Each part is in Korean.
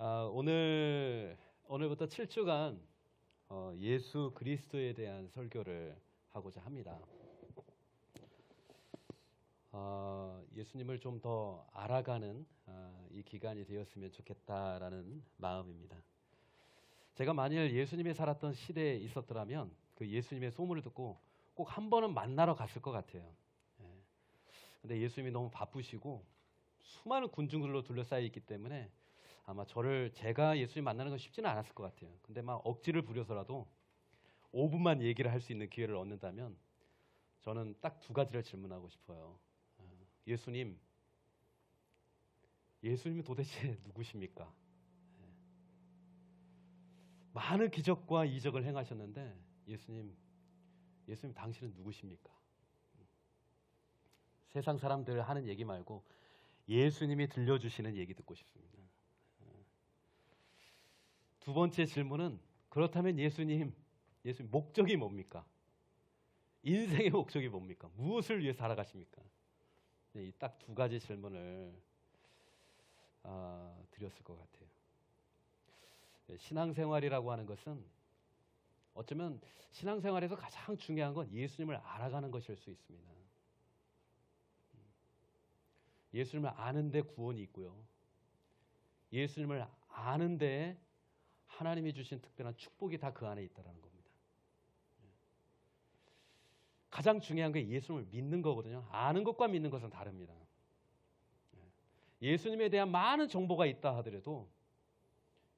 오늘부터 7주간 예수 그리스도에 대한 설교를 하고자 합니다. 예수님을 좀 더 알아가는 이 기간이 되었으면 좋겠다라는 마음입니다. 제가 만일 예수님이 살았던 시대에 있었더라면 그 예수님의 소문을 듣고 꼭 한 번은 만나러 갔을 것 같아요. 근데 예수님이 너무 바쁘시고 수많은 군중들로 둘러싸여 있기 때문에 아마 제가 예수님 만나는 건 쉽지는 않았을 것 같아요. 근데 막 억지를 부려서라도 5분만 얘기를 할 수 있는 기회를 얻는다면 저는 딱 두 가지를 질문하고 싶어요. 예수님이 도대체 누구십니까? 많은 기적과 이적을 행하셨는데 예수님 당신은 누구십니까? 세상 사람들 하는 얘기 말고 예수님이 들려주시는 얘기 듣고 싶습니다. 두 번째 질문은 그렇다면 예수님 목적이 뭡니까? 인생의 목적이 뭡니까? 무엇을 위해 살아가십니까? 이 딱 두 가지 질문을 드렸을 것 같아요. 신앙생활이라고 하는 것은 어쩌면 신앙생활에서 가장 중요한 건 예수님을 알아가는 것일 수 있습니다. 예수님을 아는데 구원이 있고요. 예수님을 아는데 하나님이 주신 특별한 축복이 다 그 안에 있다는 겁니다. 가장 중요한 게 예수님을 믿는 거거든요. 아는 것과 믿는 것은 다릅니다. 예수님에 대한 많은 정보가 있다 하더라도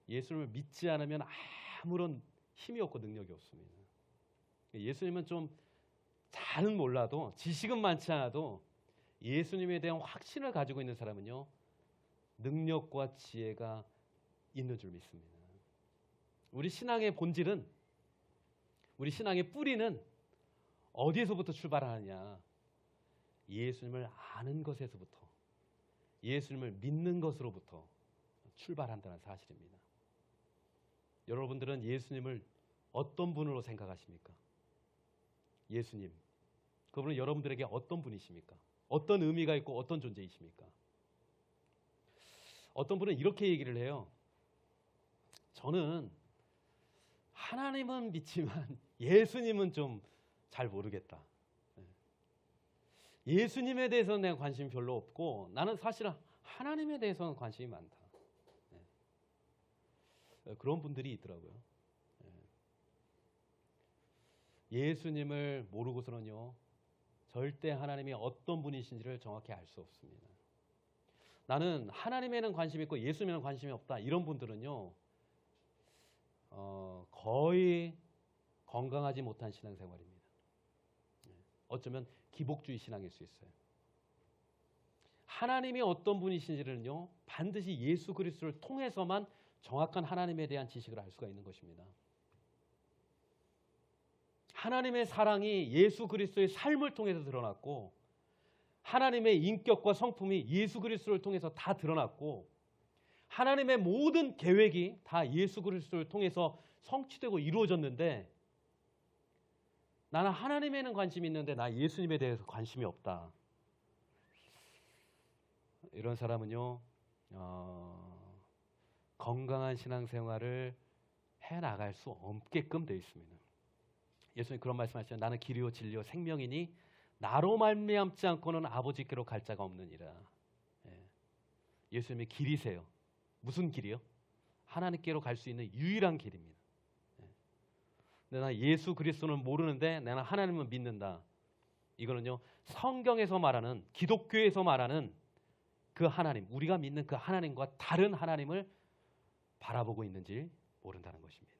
예수님을 믿지 않으면 아무런 힘이 없고 능력이 없습니다. 예수님은 좀 잘은 몰라도 지식은 많지 않아도 예수님에 대한 확신을 가지고 있는 사람은요, 능력과 지혜가 있는 줄 믿습니다. 우리 신앙의 본질은, 우리 신앙의 뿌리는 어디에서부터 출발하느냐? 예수님을 아는 것에서부터, 예수님을 믿는 것으로부터 출발한다는 사실입니다. 여러분들은 예수님을 어떤 분으로 생각하십니까? 예수님, 그분은 여러분들에게 어떤 분이십니까? 어떤 의미가 있고 어떤 존재이십니까? 어떤 분은 이렇게 얘기를 해요. 저는 하나님은 믿지만 예수님은 좀 잘 모르겠다. 예수님에 대해서는 내가 관심이 별로 없고 나는 사실은 하나님에 대해서는 관심이 많다. 그런 분들이 있더라고요. 예수님을 모르고서는요, 절대 하나님이 어떤 분이신지를 정확히 알 수 없습니다. 나는 하나님에는 관심이 있고 예수님에는 관심이 없다. 이런 분들은요, 거의 건강하지 못한 신앙생활입니다. 어쩌면 기복주의 신앙일 수 있어요. 하나님이 어떤 분이신지를요, 반드시 예수 그리스도를 통해서만 정확한 하나님에 대한 지식을 알 수가 있는 것입니다. 하나님의 사랑이 예수 그리스도의 삶을 통해서 드러났고 하나님의 인격과 성품이 예수 그리스도를 통해서 다 드러났고 하나님의 모든 계획이 다 예수 그리스도를 통해서 성취되고 이루어졌는데 나는 하나님에는 관심이 있는데 나 예수님에 대해서 관심이 없다. 이런 사람은요, 건강한 신앙생활을 해나갈 수 없게끔 되어 있습니다. 예수님 그런 말씀하시죠. 나는 길이요 진리요 생명이니 나로 말미암지 않고는 아버지께로 갈 자가 없느니라. 예수님이 길이세요. 무슨 길이요? 하나님께로 갈 수 있는 유일한 길입니다. 근데 나 예수 그리스도는 모르는데 나는 하나님은 믿는다. 이거는요, 성경에서 말하는, 기독교에서 말하는 그 하나님, 우리가 믿는 그 하나님과 다른 하나님을 바라보고 있는지 모른다는 것입니다.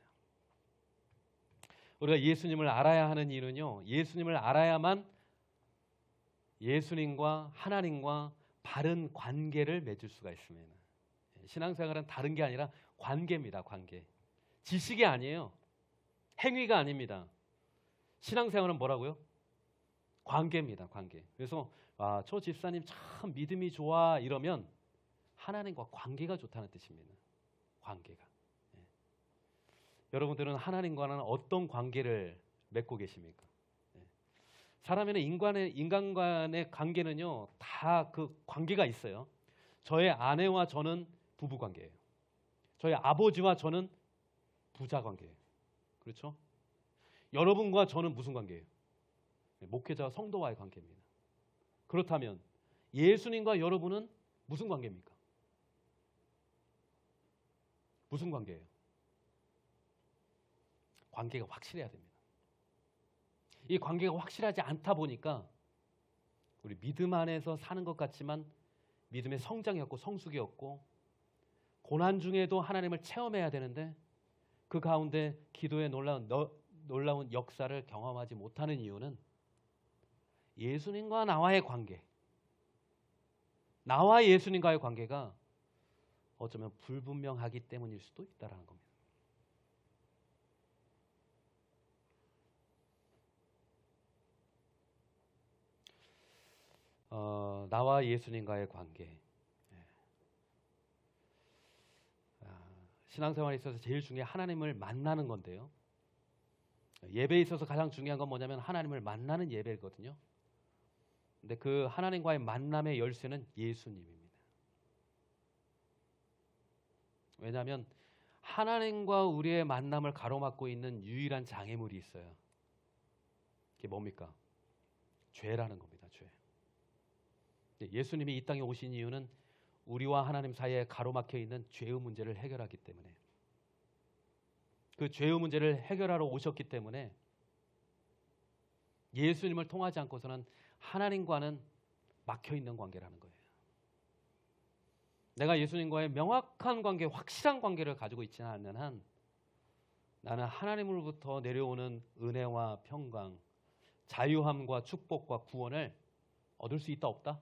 우리가 예수님을 알아야 하는 이유는요, 예수님을 알아야만 예수님과 하나님과 바른 관계를 맺을 수가 있습니다. 신앙생활은 다른 게 아니라 관계입니다. 관계. 지식이 아니에요. 행위가 아닙니다. 신앙생활은 뭐라고요? 관계입니다. 관계. 그래서 저 집사님 참 믿음이 좋아 이러면 하나님과 관계가 좋다는 뜻입니다. 관계가. 여러분들은 하나님과는 어떤 관계를 맺고 계십니까? 사람에는 인간 간의 관계는요, 다 그 관계가 있어요. 저의 아내와 저는 부부 관계예요. 저희 아버지와 저는 부자 관계예요. 그렇죠? 여러분과 저는 무슨 관계예요? 목회자와 성도와의 관계입니다. 그렇다면 예수님과 여러분은 무슨 관계입니까? 무슨 관계예요? 관계가 확실해야 됩니다. 이 관계가 확실하지 않다 보니까 우리 믿음 안에서 사는 것 같지만 믿음의 성장이 없고 성숙이 없고 고난 중에도 하나님을 체험해야 되는데 그 가운데 기도의 놀라운 역사를 경험하지 못하는 이유는 예수님과 나와의 관계, 나와 예수님과의 관계가 어쩌면 불분명하기 때문일 수도 있다는 겁니다. 나와 예수님과의 관계. 신앙생활에 있어서 제일 중요한 하나님을 만나는 건데요. 예배에 있어서 가장 중요한 건 뭐냐면 하나님을 만나는 예배거든요. 근데 그 하나님과의 만남의 열쇠는 예수님입니다. 왜냐하면 하나님과 우리의 만남을 가로막고 있는 유일한 장애물이 있어요. 그게 뭡니까? 죄라는 겁니다. 죄. 예수님이 이 땅에 오신 이유는 우리와 하나님 사이에 가로막혀 있는 죄의 문제를 해결하기 때문에, 그 죄의 문제를 해결하러 오셨기 때문에 예수님을 통하지 않고서는 하나님과는 막혀 있는 관계라는 거예요. 내가 예수님과의 명확한 관계, 확실한 관계를 가지고 있지 않는 한 나는 하나님으로부터 내려오는 은혜와 평강, 자유함과 축복과 구원을 얻을 수 있다 없다?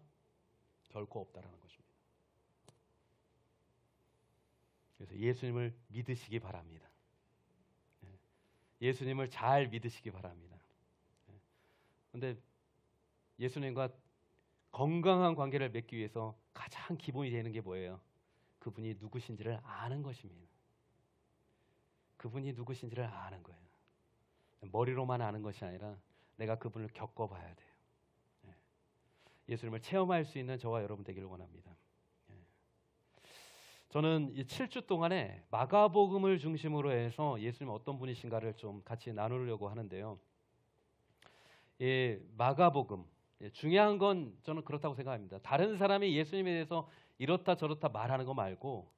결코 없다라는 것입니다. 그래서 예수님을 믿으시기 바랍니다. 예수님을 잘 믿으시기 바랍니다. 그런데 예수님과 건강한 관계를 맺기 위해서 가장 기본이 되는 게 뭐예요? 그분이 누구신지를 아는 것입니다. 그분이 누구신지를 아는 거예요. 머리로만 아는 것이 아니라 내가 그분을 겪어봐야 돼요. 예수님을 체험할 수 있는 저와 여러분 되기를 원합니다. 저는 이 7주 동안에 마가복음을 중심으로 해서 예수님 어떤 분이신가를 좀 같이 나누려고 하는데요. 마가복음, 중요한 건 저는 그렇다고 생각합니다. 다른 사람이 예수님에 대해서 이렇다 저렇다 말하는 거 말고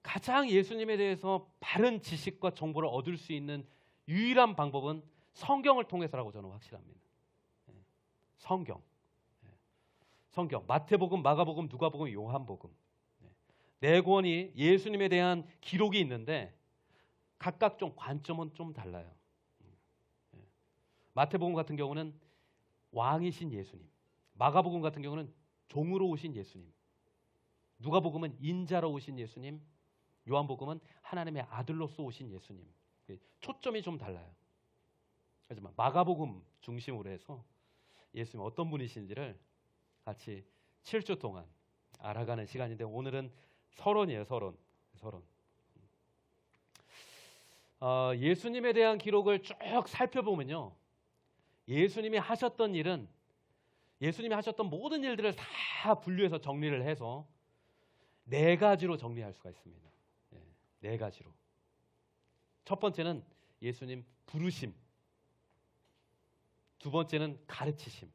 가장 예수님에 대해서 바른 지식과 정보를 얻을 수 있는 유일한 방법은 성경을 통해서라고 저는 확실합니다. 성경, 마태복음, 마가복음, 누가복음, 요한복음, 네 권이 예수님에 대한 기록이 있는데 각각 좀 관점은 좀 달라요. 마태복음 같은 경우는 왕이신 예수님, 마가복음 같은 경우는 종으로 오신 예수님, 누가복음은 인자로 오신 예수님, 요한복음은 하나님의 아들로서 오신 예수님. 초점이 좀 달라요. 하지만 마가복음 중심으로 해서 예수님 어떤 분이신지를 같이 7주 동안 알아가는 시간인데 오늘은 서론이에요. 서론. 예수님에 대한 기록을 쭉 살펴보면요, 예수님이 하셨던 일은, 예수님이 하셨던 모든 일들을 다 분류해서 정리를 해서 네 가지로 정리할 수가 있습니다. 네 가지로. 첫 번째는 예수님 부르심, 두 번째는 가르치심,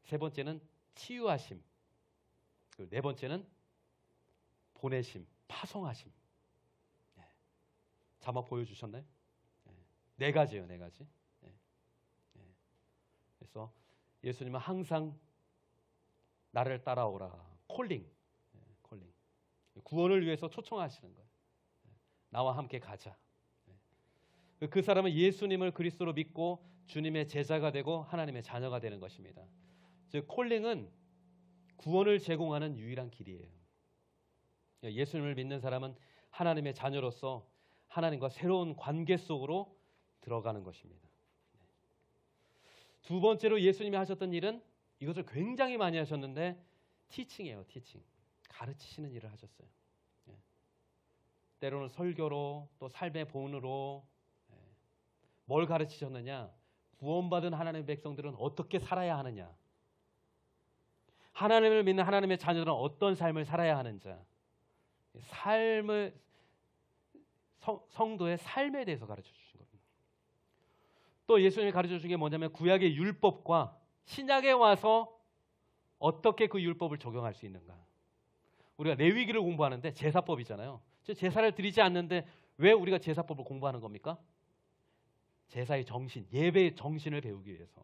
세 번째는 치유하심, 그리고 네 번째는 보내심, 파송하심. 자막 보여주셨나요? 네 가지예요, 네 가지. 그래서 예수님은 항상 나를 따라오라, 콜링. 구원을 위해서 초청하시는 거예요. 나와 함께 가자. 그 사람은 예수님을 그리스도로 믿고 주님의 제자가 되고 하나님의 자녀가 되는 것입니다. 즉 콜링은 구원을 제공하는 유일한 길이에요. 예수님을 믿는 사람은 하나님의 자녀로서 하나님과 새로운 관계 속으로 들어가는 것입니다. 두 번째로 예수님이 하셨던 일은, 이것을 굉장히 많이 하셨는데, 티칭이에요. 티칭. 가르치시는 일을 하셨어요. 때로는 설교로, 또 삶의 본으로. 뭘 가르치셨느냐? 구원받은 하나님의 백성들은 어떻게 살아야 하느냐? 하나님을 믿는 하나님의 자녀들은 어떤 삶을 살아야 하는지, 삶을 성도의 삶에 대해서 가르쳐 주신 겁니다. 또 예수님이 가르쳐 주신 게 뭐냐면 구약의 율법과 신약에 와서 어떻게 그 율법을 적용할 수 있는가. 우리가 레위기를 공부하는데 제사법이잖아요. 제사를 드리지 않는데 왜 우리가 제사법을 공부하는 겁니까? 제사의 정신, 예배의 정신을 배우기 위해서.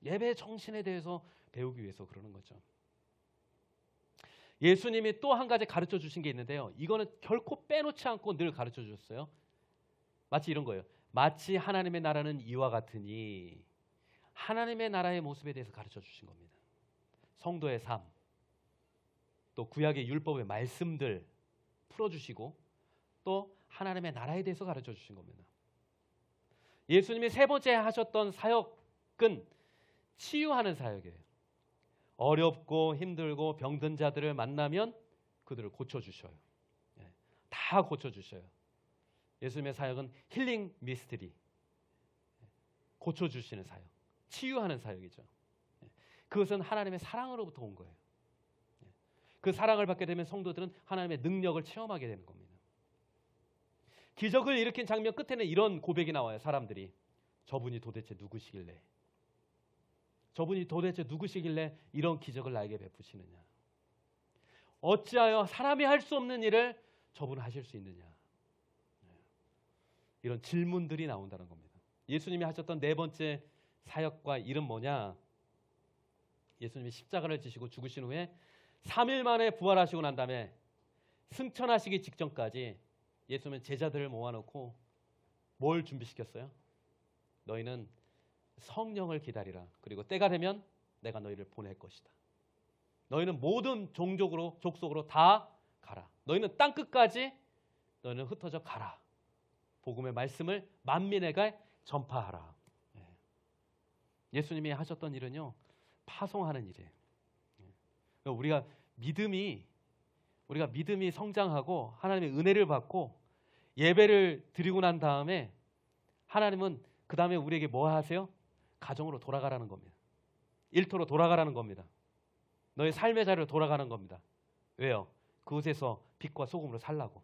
예배의 정신에 대해서 배우기 위해서 그러는 거죠. 예수님이 또 한 가지 가르쳐 주신 게 있는데요. 이거는 결코 빼놓지 않고 늘 가르쳐 주셨어요. 마치 이런 거예요. 마치 하나님의 나라는 이와 같으니, 하나님의 나라의 모습에 대해서 가르쳐 주신 겁니다. 성도의 삶, 또 구약의 율법의 말씀들 풀어주시고 또 하나님의 나라에 대해서 가르쳐 주신 겁니다. 예수님이 세 번째 하셨던 사역은 치유하는 사역이에요. 어렵고 힘들고 병든 자들을 만나면 그들을 고쳐주셔요. 다 고쳐주셔요. 예수님의 사역은 힐링 미스트리, 고쳐주시는 사역, 치유하는 사역이죠. 그것은 하나님의 사랑으로부터 온 거예요. 그 사랑을 받게 되면 성도들은 하나님의 능력을 체험하게 되는 겁니다. 기적을 일으킨 장면 끝에는 이런 고백이 나와요. 사람들이 저분이 도대체 누구시길래, 저분이 도대체 누구시길래 이런 기적을 나에게 베푸시느냐, 어찌하여 사람이 할 수 없는 일을 저분은 하실 수 있느냐, 이런 질문들이 나온다는 겁니다. 예수님이 하셨던 네 번째 사역과 일은 뭐냐? 예수님이 십자가를 지시고 죽으신 후에 3일 만에 부활하시고 난 다음에 승천하시기 직전까지 예수님은 제자들을 모아놓고 뭘 준비시켰어요? 너희는 성령을 기다리라. 그리고 때가 되면 내가 너희를 보낼 것이다. 너희는 모든 종족으로, 족속으로 다 가라. 너희는 땅 끝까지 너희는 흩어져 가라. 복음의 말씀을 만민에게 전파하라. 예수님이 하셨던 일은요, 파송하는 일이에요. 우리가 믿음이 성장하고 하나님의 은혜를 받고 예배를 드리고 난 다음에 하나님은 그 다음에 우리에게 뭐 하세요? 가정으로 돌아가라는 겁니다. 일터로 돌아가라는 겁니다. 너의 삶의 자리로 돌아가는 겁니다. 왜요? 그곳에서 빛과 소금으로 살라고,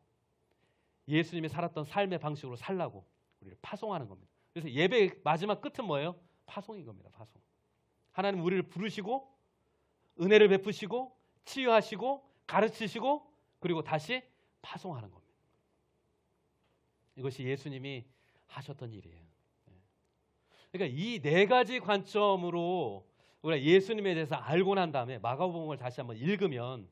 예수님이 살았던 삶의 방식으로 살라고 우리를 파송하는 겁니다. 그래서 예배의 마지막 끝은 뭐예요? 파송인 겁니다. 파송. 하나님 우리를 부르시고 은혜를 베푸시고 치유하시고 가르치시고 그리고 다시 파송하는 겁니다. 이것이 예수님이 하셨던 일이에요. 그러니까 이 네 가지 관점으로 우리가 예수님에 대해서 알고 난 다음에 마가복음을 다시 한번 읽으면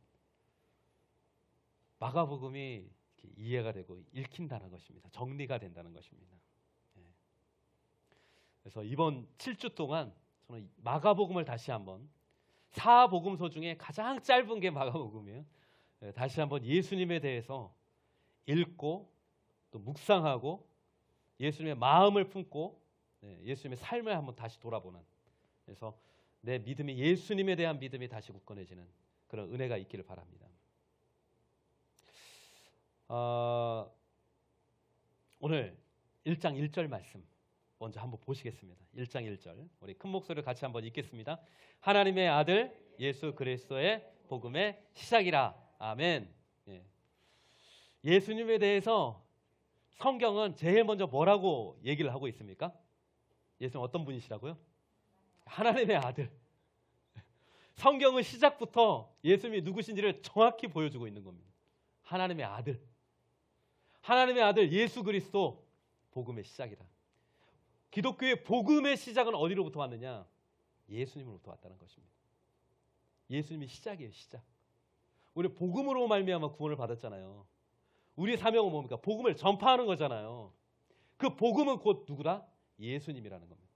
마가복음이 이해가 되고 읽힌다는 것입니다. 정리가 된다는 것입니다. 그래서 이번 7주 동안 저는 마가복음을 다시 한번, 4복음서 중에 가장 짧은 게 마가복음이에요. 다시 한번 예수님에 대해서 읽고 또 묵상하고 예수님의 마음을 품고 예수님의 삶을 한번 다시 돌아보는, 그래서 내 믿음이, 예수님에 대한 믿음이 다시 굳건해지는 그런 은혜가 있기를 바랍니다. 오늘 1장 1절 말씀 먼저 한번 보시겠습니다. 1장 1절 우리 큰 목소리로 같이 한번 읽겠습니다. 하나님의 아들 예수 그리스도의 복음의 시작이라. 아멘. 예수님에 대해서 성경은 제일 먼저 뭐라고 얘기를 하고 있습니까? 예수님 어떤 분이시라고요? 하나님의 아들. 성경은 시작부터 예수님이 누구신지를 정확히 보여주고 있는 겁니다. 하나님의 아들. 하나님의 아들 예수 그리스도 복음의 시작이다. 기독교의 복음의 시작은 어디로부터 왔느냐? 예수님으로부터 왔다는 것입니다. 예수님이 시작이에요. 시작. 우리 복음으로 말미암아 구원을 받았잖아요. 우리의 사명은 뭡니까? 복음을 전파하는 거잖아요. 그 복음은 곧 누구다? 예수님이라는 겁니다.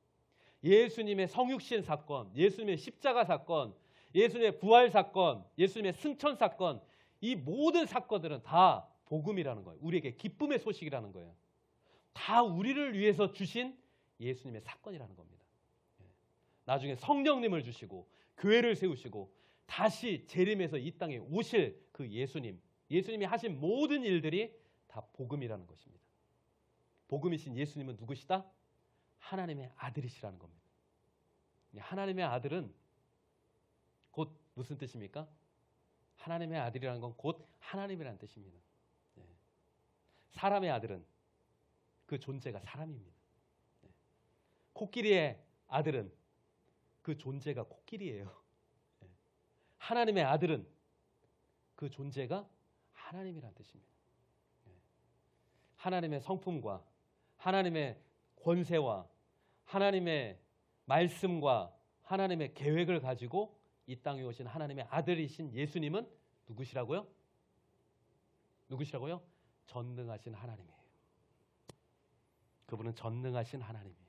예수님의 성육신 사건, 예수님의 십자가 사건, 예수님의 부활 사건, 예수님의 승천 사건, 이 모든 사건들은 다 복음이라는 거예요. 우리에게 기쁨의 소식이라는 거예요. 다 우리를 위해서 주신 예수님의 사건이라는 겁니다. 나중에 성령님을 주시고 교회를 세우시고 다시 재림해서 이 땅에 오실 그 예수님, 예수님이 하신 모든 일들이 다 복음이라는 것입니다. 복음이신 예수님은 누구시다? 하나님의 아들이시라는 겁니다. 하나님의 아들은 곧 무슨 뜻입니까? 하나님의 아들이라는 건 곧 하나님이라는 뜻입니다. 네. 사람의 아들은 그 존재가 사람입니다. 네. 코끼리의 아들은 그 존재가 코끼리예요. 네. 하나님의 아들은 그 존재가 하나님이라는 뜻입니다. 네. 하나님의 성품과 하나님의 권세와 하나님의 말씀과 하나님의 계획을 가지고 이 땅에 오신 하나님의 아들이신 예수님은 누구시라고요? 누구시라고요? 전능하신 하나님이에요. 그분은 전능하신 하나님이에요.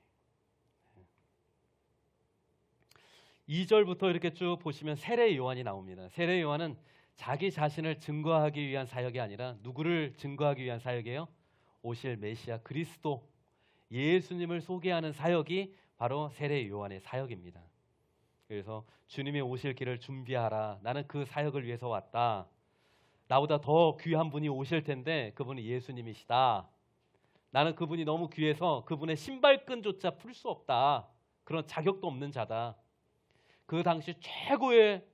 2절부터 이렇게 쭉 보시면 세례 요한이 나옵니다. 세례 요한은 자기 자신을 증거하기 위한 사역이 아니라 누구를 증거하기 위한 사역이에요? 오실 메시아 그리스도 예수님을 소개하는 사역이 바로 세례 요한의 사역입니다. 그래서 주님이 오실 길을 준비하라. 나는 그 사역을 위해서 왔다. 나보다 더 귀한 분이 오실 텐데 그분이 예수님이시다. 나는 그분이 너무 귀해서 그분의 신발끈조차 풀 수 없다. 그런 자격도 없는 자다. 그 당시 최고의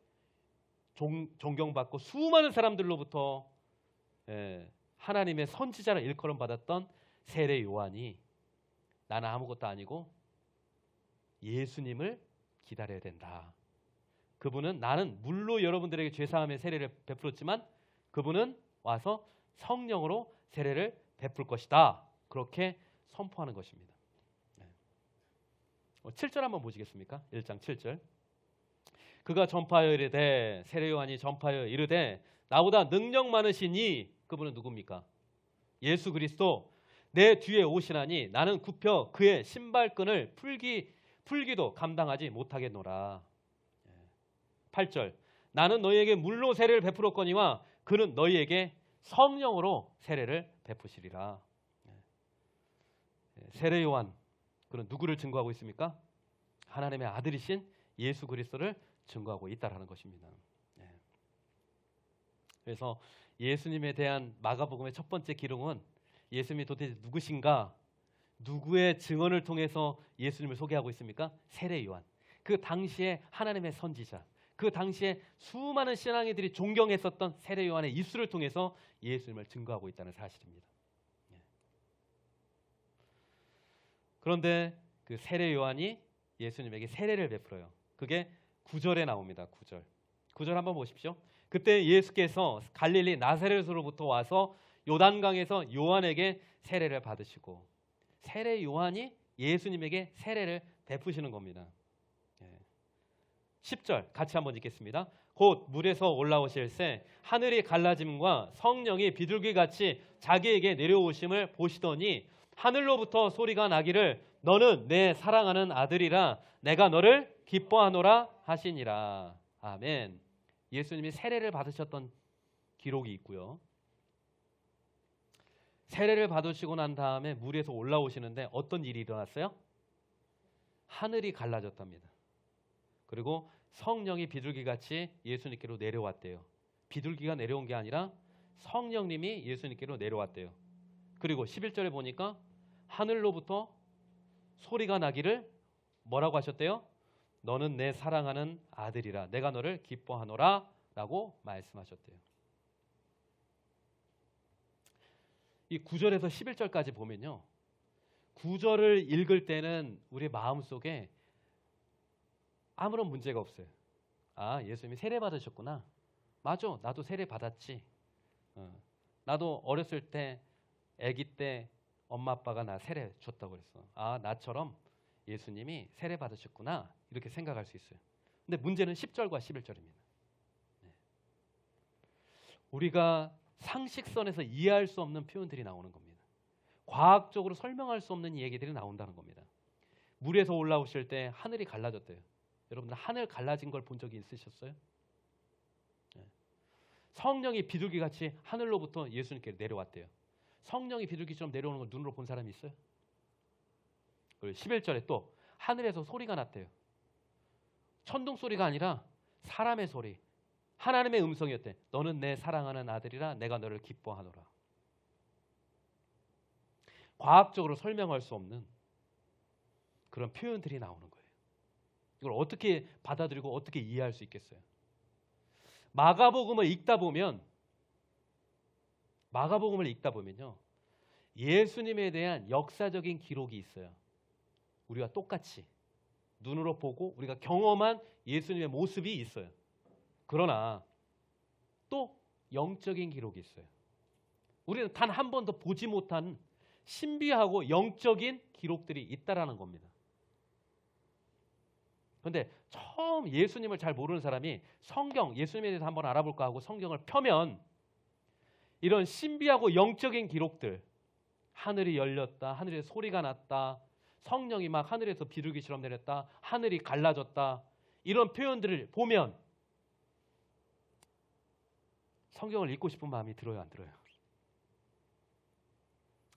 존경받고 수많은 사람들로부터 하나님의 선지자를 일컬음 받았던 세례 요한이 나는 아무것도 아니고 예수님을 기다려야 된다. 그분은 나는 물로 여러분들에게 죄사함의 세례를 베풀었지만 그분은 와서 성령으로 세례를 베풀 것이다. 그렇게 선포하는 것입니다. 7절 한번 보시겠습니까? 1장 7절. 그가 전파하여 이르되 세례 요한이 전파하여 이르되 나보다 능력 많으시니 그분은 누굽니까? 예수 그리스도 내 뒤에 오시나니 나는 굽혀 그의 신발끈을 풀기도 감당하지 못하겠노라. 8절. 나는 너희에게 물로 세례를 베풀었거니와 그는 너희에게 성령으로 세례를 베푸시리라. 세례 요한 그는 누구를 증거하고 있습니까? 하나님의 아들이신 예수 그리스도를 증거하고 있다라는 것입니다. 그래서 예수님에 대한 마가복음의 첫 번째 기록은 예수님이 도대체 누구신가? 누구의 증언을 통해서 예수님을 소개하고 있습니까? 세례 요한. 그 당시에 하나님의 선지자, 그 당시에 수많은 신앙이들이 존경했었던 세례 요한의 입술을 통해서 예수님을 증거하고 있다는 사실입니다. 그런데 그 세례 요한이 예수님에게 세례를 베풀어요. 그게 9절에 나옵니다. 9절 한번 보십시오. 그때 예수께서 갈릴리 나사렛으로부터 와서 요단강에서 요한에게 세례를 받으시고 세례 요한이 예수님에게 세례를 베푸시는 겁니다. 10절 같이 한번 읽겠습니다. 곧 물에서 올라오실새 하늘이 갈라짐과 성령이 비둘기같이 자기에게 내려오심을 보시더니 하늘로부터 소리가 나기를 너는 내 사랑하는 아들이라 내가 너를 기뻐하노라 하시니라. 아멘. 예수님이 세례를 받으셨던 기록이 있고요. 세례를 받으시고 난 다음에 물에서 올라오시는데 어떤 일이 일어났어요? 하늘이 갈라졌답니다. 그리고 성령이 비둘기같이 예수님께로 내려왔대요. 비둘기가 내려온 게 아니라 성령님이 예수님께로 내려왔대요. 그리고 11절에 보니까 하늘로부터 소리가 나기를 뭐라고 하셨대요? 너는 내 사랑하는 아들이라 내가 너를 기뻐하노라 라고 말씀하셨대요. 이 9절에서 11절까지 보면요. 9절을 읽을 때는 우리 마음속에 아무런 문제가 없어요. 아, 예수님이 세례 받으셨구나. 맞아, 나도 세례 받았지. 나도 어렸을 때 아기 때 엄마 아빠가 나 세례 줬다고 그랬어. 아, 나처럼 예수님이 세례 받으셨구나. 이렇게 생각할 수 있어요. 근데 문제는 10절과 11절입니다. 우리가 상식선에서 이해할 수 없는 표현들이 나오는 겁니다. 과학적으로 설명할 수 없는 얘기들이 나온다는 겁니다. 물에서 올라오실 때 하늘이 갈라졌대요. 여러분들 하늘 갈라진 걸 본 적이 있으셨어요? 성령이 비둘기같이 하늘로부터 예수님께 내려왔대요. 성령이 비둘기처럼 내려오는 걸 눈으로 본 사람이 있어요? 그리고 11절에 또 하늘에서 소리가 났대요. 천둥 소리가 아니라 사람의 소리, 하나님의 음성이었대. 너는 내 사랑하는 아들이라 내가 너를 기뻐하노라. 과학적으로 설명할 수 없는 그런 표현들이 나오는 거예요. 이걸 어떻게 받아들이고 어떻게 이해할 수 있겠어요? 마가복음을 읽다 보면요. 예수님에 대한 역사적인 기록이 있어요. 우리와 똑같이 눈으로 보고 우리가 경험한 예수님의 모습이 있어요. 그러나 또 영적인 기록이 있어요. 우리는 단 한 번도 보지 못한 신비하고 영적인 기록들이 있다라는 겁니다. 그런데 처음 예수님을 잘 모르는 사람이 성경, 예수님에 대해서 한번 알아볼까 하고 성경을 펴면 이런 신비하고 영적인 기록들, 하늘이 열렸다, 하늘에 소리가 났다, 성령이 막 하늘에서 비둘기처럼 내렸다, 하늘이 갈라졌다, 이런 표현들을 보면 성경을 읽고 싶은 마음이 들어요, 안 들어요?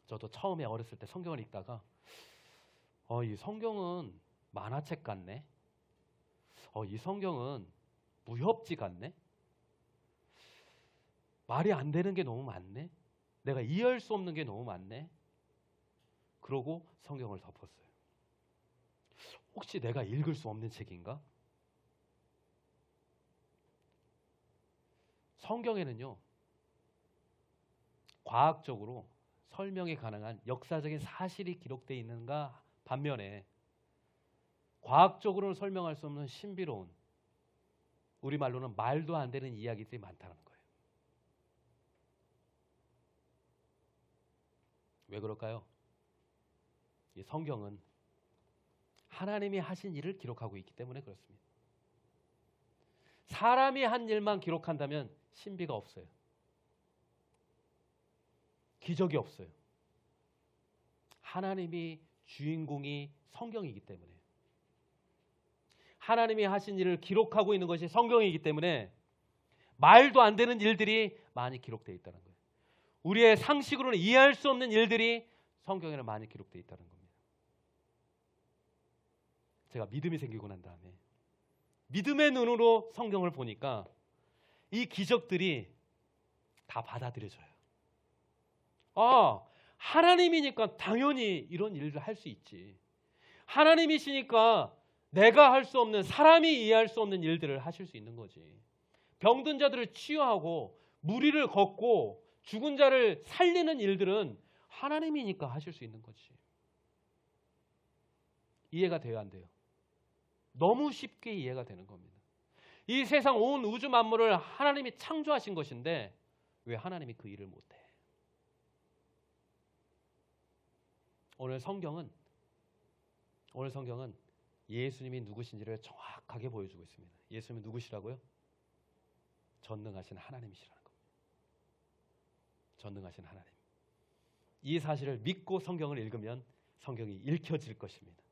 저도 처음에 어렸을 때 성경을 읽다가 이 성경은 만화책 같네. 이 성경은 무협지 같네. 말이 안 되는 게 너무 많네. 내가 이해할 수 없는 게 너무 많네. 그러고 성경을 덮었어요. 혹시 내가 읽을 수 없는 책인가? 성경에는요, 과학적으로 설명이 가능한 역사적인 사실이 기록되어 있는가 반면에 과학적으로는 설명할 수 없는 신비로운, 우리말로는 말도 안 되는 이야기들이 많다는 거예요. 왜 그럴까요? 이 성경은 하나님이 하신 일을 기록하고 있기 때문에 그렇습니다. 사람이 한 일만 기록한다면 신비가 없어요. 기적이 없어요. 하나님이 주인공이 성경이기 때문에, 하나님이 하신 일을 기록하고 있는 것이 성경이기 때문에 말도 안 되는 일들이 많이 기록되어 있다는 거예요. 우리의 상식으로는 이해할 수 없는 일들이 성경에는 많이 기록되어 있다는 겁니다. 제가 믿음이 생기고 난 다음에 믿음의 눈으로 성경을 보니까 이 기적들이 다 받아들여져요. 하나님이니까 당연히 이런 일을 할 수 있지. 하나님이시니까 내가 할 수 없는, 사람이 이해할 수 없는 일들을 하실 수 있는 거지. 병든 자들을 치유하고 무리를 걷고 죽은 자를 살리는 일들은 하나님이니까 하실 수 있는 거지. 이해가 돼요, 안 돼요? 너무 쉽게 이해가 되는 겁니다. 이 세상 온 우주 만물을 하나님이 창조하신 것인데 왜 하나님이 그 일을 못해? 오늘 성경은 예수님이 누구신지를 정확하게 보여주고 있습니다. 예수님이 누구시라고요? 전능하신 하나님이시라는 겁니다. 전능하신 하나님. 이 사실을 믿고 성경을 읽으면 성경이 읽혀질 것입니다.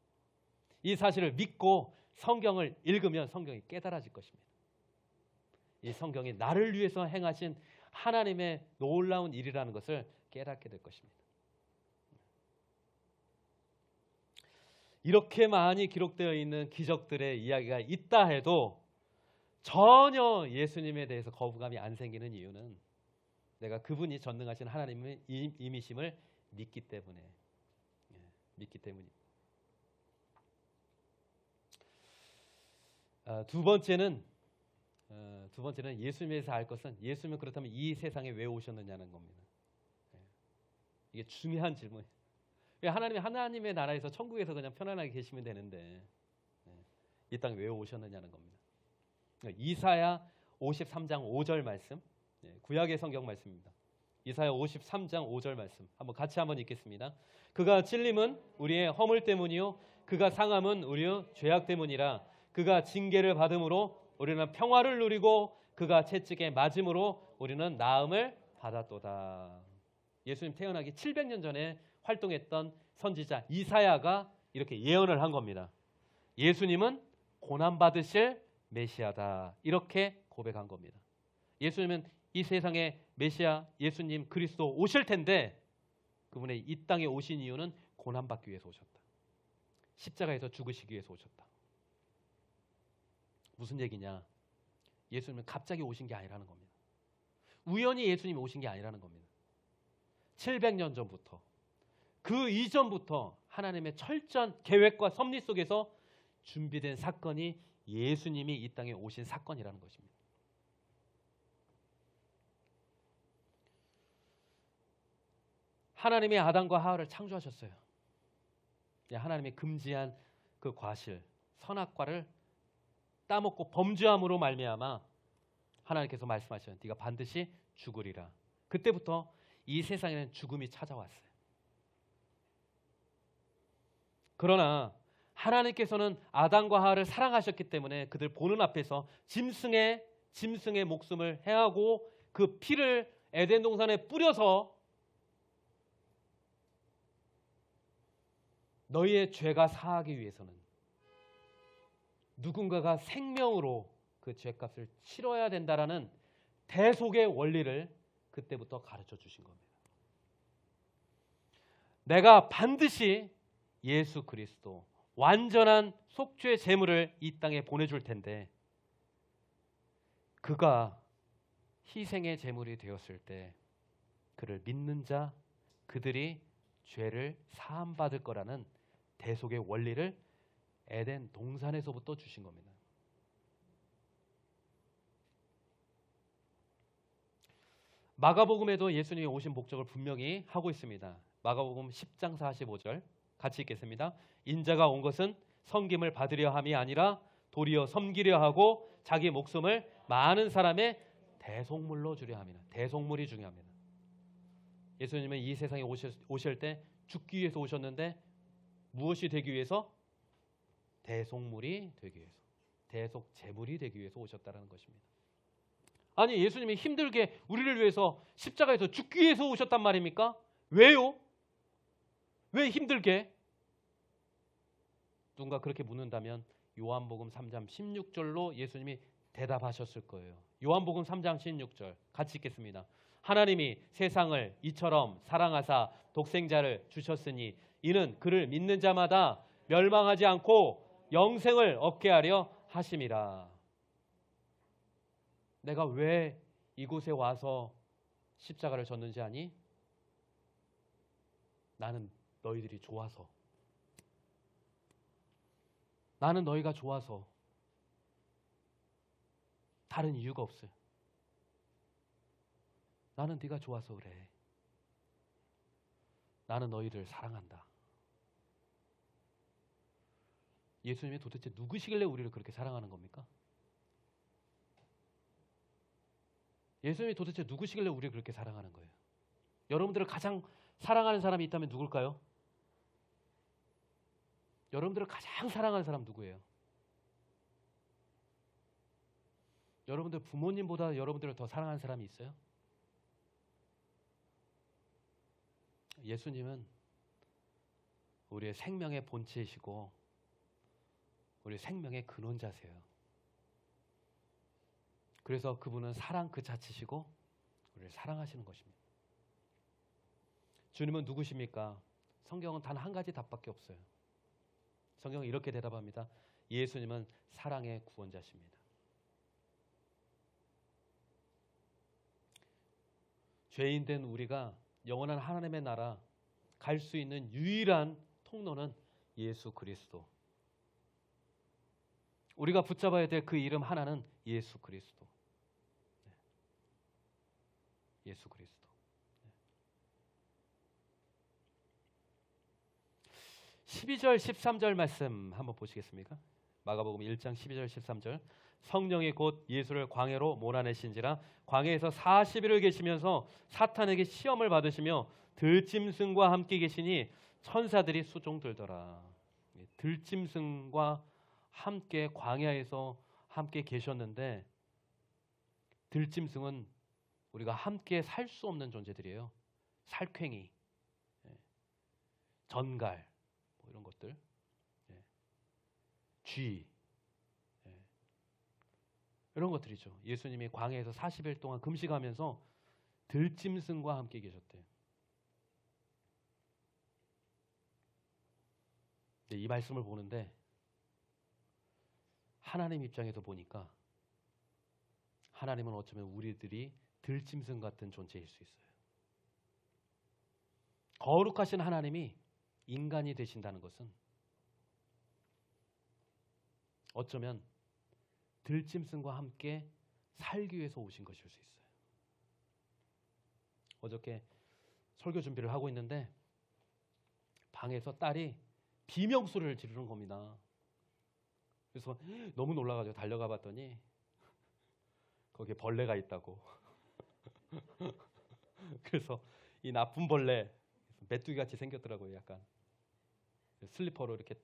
이 사실을 믿고 성경을 읽으면 성경이 깨달아질 것입니다. 이 성경이 나를 위해서 행하신 하나님의 놀라운 일이라는 것을 깨닫게 될 것입니다. 이렇게 많이 기록되어 있는 기적들의 이야기가 있다 해도 전혀 예수님에 대해서 거부감이 안 생기는 이유는 내가 그분이 전능하신 하나님의 임이심을 믿기 때문입니다. 두 번째는 예수님에서 알 것은, 예수님은 그렇다면 이 세상에 왜 오셨느냐는 겁니다. 이게 중요한 질문이에요. 왜 하나님의 나라에서 천국에서 그냥 편안하게 계시면 되는데 이 땅에 왜 오셨느냐는 겁니다. 이사야 53장 5절 말씀, 구약의 성경 말씀입니다. 이사야 53장 5절 말씀 같이 한번 읽겠습니다. 그가 찔림은 우리의 허물 때문이요 그가 상함은 우리의 죄악 때문이라. 그가 징계를 받음으로 우리는 평화를 누리고 그가 채찍에 맞음으로 우리는 나음을 받았도다. 예수님 태어나기 700년 전에 활동했던 선지자 이사야가 이렇게 예언을 한 겁니다. 예수님은 고난받으실 메시아다. 이렇게 고백한 겁니다. 예수님은 이 세상에 메시아, 예수님 그리스도 오실 텐데 그분의 이 땅에 오신 이유는 고난받기 위해서 오셨다. 십자가에서 죽으시기 위해서 오셨다. 무슨 얘기냐? 예수님은 갑자기 오신 게 아니라는 겁니다. 우연히 예수님이 오신 게 아니라는 겁니다. 700년 전부터, 그 이전부터 하나님의 철저한 계획과 섭리 속에서 준비된 사건이 예수님이 이 땅에 오신 사건이라는 것입니다. 하나님이 아담과 하와를 창조하셨어요. 하나님이 금지한 그 과실, 선악과를 따먹고 범죄함으로 말미암아 하나님께서 말씀하셨어요. 네가 반드시 죽으리라. 그때부터 이 세상에는 죽음이 찾아왔어요. 그러나 하나님께서는 아담과 하와를 사랑하셨기 때문에 그들 보는 앞에서 짐승의 목숨을 해하고 그 피를 에덴 동산에 뿌려서 너희의 죄가 사하기 위해서는 누군가가 생명으로 그 죄값을 치러야 된다라는 대속의 원리를 그때부터 가르쳐 주신 겁니다. 내가 반드시 예수 그리스도 완전한 속죄 제물을 이 땅에 보내줄 텐데 그가 희생의 제물이 되었을 때 그를 믿는 자 그들이 죄를 사함받을 거라는 대속의 원리를 에덴 동산에서부터 주신 겁니다. 마가복음에도 예수님이 오신 목적을 분명히 하고 있습니다. 마가복음 10장 45절 같이 읽겠습니다. 인자가 온 것은 섬김을 받으려 함이 아니라 도리어 섬기려 하고 자기 목숨을 많은 사람의 대속물로 주려 함이라. 대속물이 중요합니다. 예수님은 이 세상에 오실 때 죽기 위해서 오셨는데 무엇이 되기 위해서? 대속물이 되기 위해서, 대속 제물이 되기 위해서 오셨다는 것입니다. 아니 예수님이 힘들게 우리를 위해서 십자가에서 죽기 위해서 오셨단 말입니까? 왜요? 왜 힘들게? 누군가 그렇게 묻는다면 요한복음 3장 16절로 예수님이 대답하셨을 거예요. 요한복음 3장 16절 같이 읽겠습니다. 하나님이 세상을 이처럼 사랑하사 독생자를 주셨으니 이는 그를 믿는 자마다 멸망하지 않고 영생을 얻게 하려 하심이라. 내가 왜 이곳에 와서 십자가를 졌는지 아니? 나는 너희들이 좋아서. 나는 너희가 좋아서. 다른 이유가 없어요. 나는 네가 좋아서 그래. 나는 너희를 사랑한다. 예수님이 도대체 누구시길래 우리를 그렇게 사랑하는 겁니까? 예수님이 도대체 누구시길래 우리를 그렇게 사랑하는 거예요? 여러분들을 가장 사랑하는 사람이 있다면 누굴까요? 여러분들을 가장 사랑하는 사람 누구예요? 여러분들 부모님보다 여러분들을 더 사랑하는 사람이 있어요? 예수님은 우리의 생명의 본체이시고 우리 생명의 근원자세요. 그래서 그분은 사랑 그 자체시고 우리를 사랑하시는 것입니다. 주님은 누구십니까? 성경은 단 한 가지 답밖에 없어요. 성경은 이렇게 대답합니다. 예수님은 사랑의 구원자십니다. 죄인 된 우리가 영원한 하나님의 나라 갈 수 있는 유일한 통로는 예수 그리스도. 우리가 붙잡아야 될 그 이름 하나는 예수 그리스도. 예수 그리스도. 12절 13절 말씀 한번 보시겠습니까? 마가복음 1장 12절 13절. 성령이 곧 예수를 광야로 몰아내신지라 광야에서 40일을 계시면서 사탄에게 시험을 받으시며 들짐승과 함께 계시니 천사들이 수종들더라. 들짐승과 함께 광야에서 함께 계셨는데 들짐승은 우리가 함께 살 수 없는 존재들이에요. 살쾡이, 전갈, 뭐 이런 것들, 쥐, 이런 것들이죠. 예수님이 광야에서 40일 동안 금식하면서 들짐승과 함께 계셨대요. 이 말씀을 보는데 하나님 입장에서 보니까 하나님은 어쩌면 우리들이 들짐승 같은 존재일 수 있어요. 거룩하신 하나님이 인간이 되신다는 것은 어쩌면 들짐승과 함께 살기 위해서 오신 것일 수 있어요. 어저께 설교 준비를 하고 있는데 방에서 딸이 비명소리를 지르는 겁니다. 그래서 너무 놀라가지고 달려가 봤더니 거기에 벌레가 있다고. 그래서 이 나쁜 벌레, 메뚜기 같이 생겼더라고요. 약간 슬리퍼로 이렇게.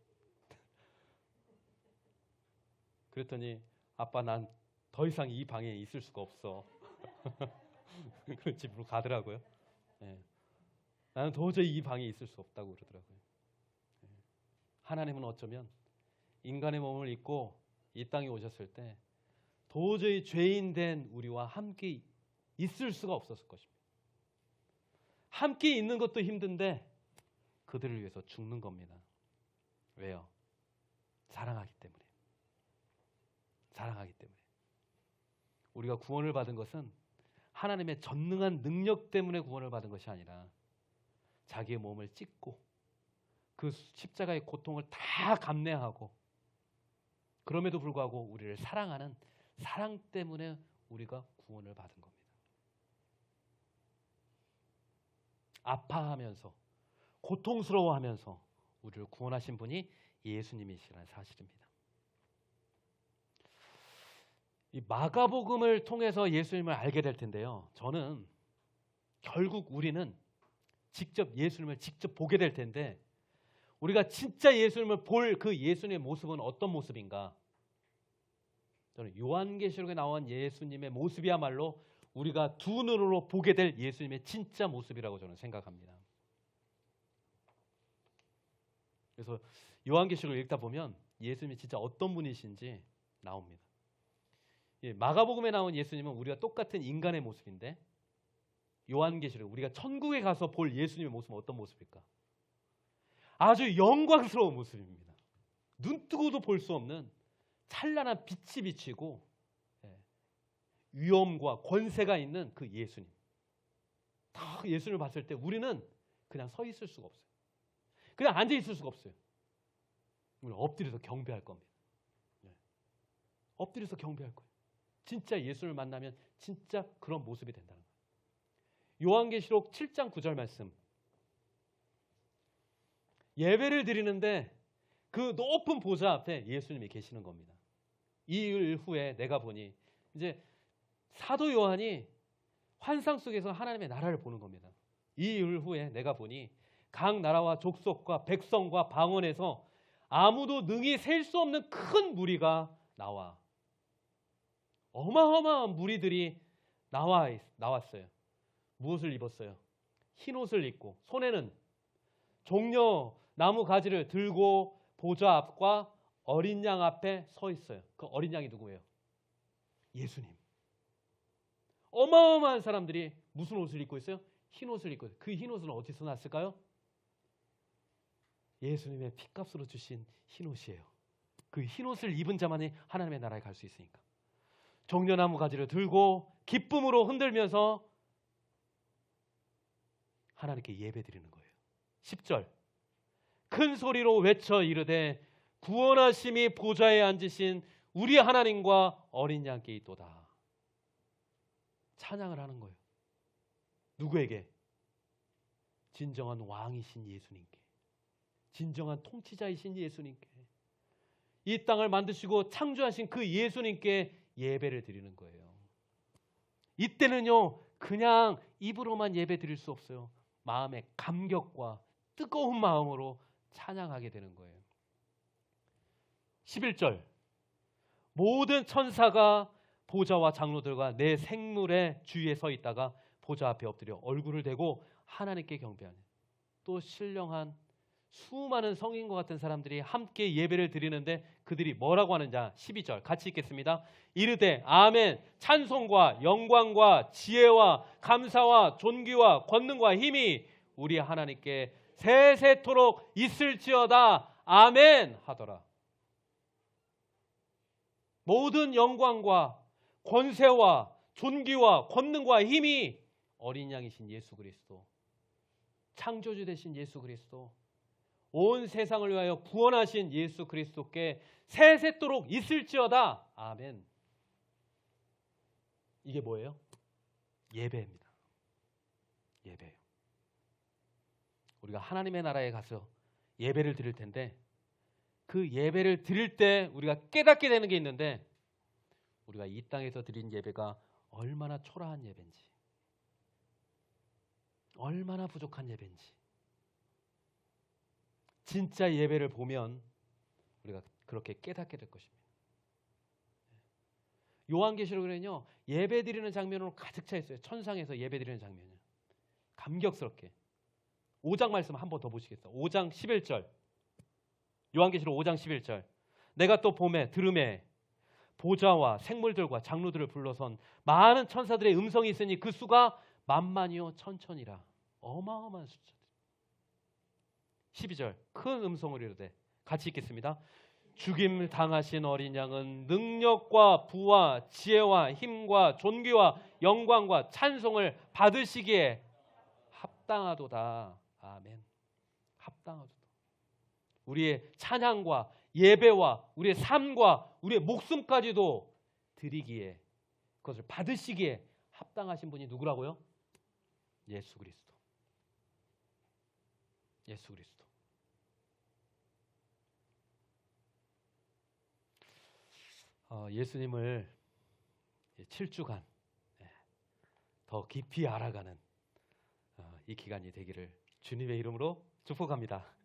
그랬더니 아빠, 난 더 이상 이 방에 있을 수가 없어. 그 집으로 가더라고요. 예. 나는 도저히 이 방에 있을 수 없다고 그러더라고요. 예. 하나님은 어쩌면 인간의 몸을 입고 이 땅에 오셨을 때 도저히 죄인 된 우리와 함께 있을 수가 없었을 것입니다. 함께 있는 것도 힘든데 그들을 위해서 죽는 겁니다. 왜요? 사랑하기 때문에. 사랑하기 때문에. 우리가 구원을 받은 것은 하나님의 전능한 능력 때문에 구원을 받은 것이 아니라 자기의 몸을 찢고 그 십자가의 고통을 다 감내하고 그럼에도 불구하고 우리를 사랑하는 사랑 때문에 우리가 구원을 받은 겁니다. 아파하면서 고통스러워하면서 우리를 구원하신 분이 예수님이시라는 사실입니다. 이 마가복음을 통해서 예수님을 알게 될 텐데요. 저는 결국 우리는 직접 예수님을 직접 보게 될 텐데 우리가 진짜 예수님을 볼 그 예수님의 모습은 어떤 모습인가? 저는 요한계시록에 나온 예수님의 모습이야말로 우리가 두 눈으로 보게 될 예수님의 진짜 모습이라고 저는 생각합니다. 그래서 요한계시록을 읽다 보면 예수님이 진짜 어떤 분이신지 나옵니다. 마가복음에 나온 예수님은 우리가 똑같은 인간의 모습인데 요한계시록 우리가 천국에 가서 볼 예수님의 모습은 어떤 모습일까? 아주 영광스러운 모습입니다. 눈 뜨고도 볼 수 없는 찬란한 빛이 비치고 위엄과 권세가 있는 그 예수님. 딱 예수님을 봤을 때 우리는 그냥 서 있을 수가 없어요. 그냥 앉아 있을 수가 없어요. 우리는 엎드려서 경배할 겁니다. 엎드려서 경배할 거예요. 진짜 예수를 만나면 진짜 그런 모습이 된다는 거예요. 요한계시록 7장 9절 말씀. 예배를 드리는데 그 높은 보좌 앞에 예수님이 계시는 겁니다. 이일 후에 내가 보니 이제 사도 요한이 환상 속에서 하나님의 나라를 보는 겁니다. 이일 후에 내가 보니 각 나라와 족속과 백성과 방언에서 아무도 능히 셀 수 없는 큰 무리가 나와. 어마어마한 무리들이 나왔어요. 무엇을 입었어요? 흰 옷을 입고 손에는 종려 나무 가지를 들고 보좌 앞과 어린 양 앞에 서 있어요. 그 어린 양이 누구예요? 예수님. 어마어마한 사람들이 무슨 옷을 입고 있어요? 흰 옷을 입고 있어요. 그 흰 옷은 어디서 났을까요? 예수님의 핏값으로 주신 흰 옷이에요. 그 흰 옷을 입은 자만이 하나님의 나라에 갈 수 있으니까. 종려나무 가지를 들고 기쁨으로 흔들면서 하나님께 예배드리는 거예요. 10절. 큰 소리로 외쳐 이르되 구원하심이 보좌에 앉으신 우리 하나님과 어린 양께 있도다. 찬양을 하는 거예요. 누구에게? 진정한 왕이신 예수님께. 진정한 통치자이신 예수님께. 이 땅을 만드시고 창조하신 그 예수님께 예배를 드리는 거예요. 이때는요, 그냥 입으로만 예배 드릴 수 없어요. 마음의 감격과 뜨거운 마음으로 찬양하게 되는 거예요. 11절. 모든 천사가 보좌와 장로들과 내 생물의 주위에 서 있다가 보좌 앞에 엎드려 얼굴을 대고 하나님께 경배하는. 또 신령한 수많은 성인과 같은 사람들이 함께 예배를 드리는데 그들이 뭐라고 하는지 12절 같이 읽겠습니다. 이르되 아멘. 찬송과 영광과 지혜와 감사와 존귀와 권능과 힘이 우리 하나님께 세세토록 있을지어다. 아멘 하더라. 모든 영광과 권세와 존귀와 권능과 힘이 어린 양이신 예수 그리스도, 창조주 되신 예수 그리스도, 온 세상을 위하여 구원하신 예수 그리스도께 세세토록 있을지어다. 아멘. 이게 뭐예요? 예배입니다. 예배예요. 우리가 하나님의 나라에 가서 예배를 드릴 텐데 그 예배를 드릴 때 우리가 깨닫게 되는 게 있는데 우리가 이 땅에서 드린 예배가 얼마나 초라한 예배인지, 얼마나 부족한 예배인지, 진짜 예배를 보면 우리가 그렇게 깨닫게 될 것입니다. 요한계시록에는요, 예배 드리는 장면으로 가득 차 있어요. 천상에서 예배 드리는 장면이요. 감격스럽게. 5장 말씀 한 번 더 보시겠어요? 5장 11절. 요한계시록 5장 11절. 내가 또 봄에 들음에 보좌와 생물들과 장로들을 불러선 많은 천사들의 음성이 있으니 그 수가 만만이요 천천이라. 어마어마한 숫자. 12절. 큰 음성으로 이르되 같이 읽겠습니다. 죽임을 당하신 어린 양은 능력과 부와 지혜와 힘과 존귀와 영광과 찬송을 받으시기에 합당하도다. 아멘. 합당하도다. 우리의 찬양과 예배와 우리의 삶과 우리의 목숨까지도 드리기에, 그것을 받으시기에 합당하신 분이 누구라고요? 예수 그리스도. 예수 그리스도. 예수님을 7주간 더 깊이 알아가는 이 기간이 되기를 주님의 이름으로 축복합니다.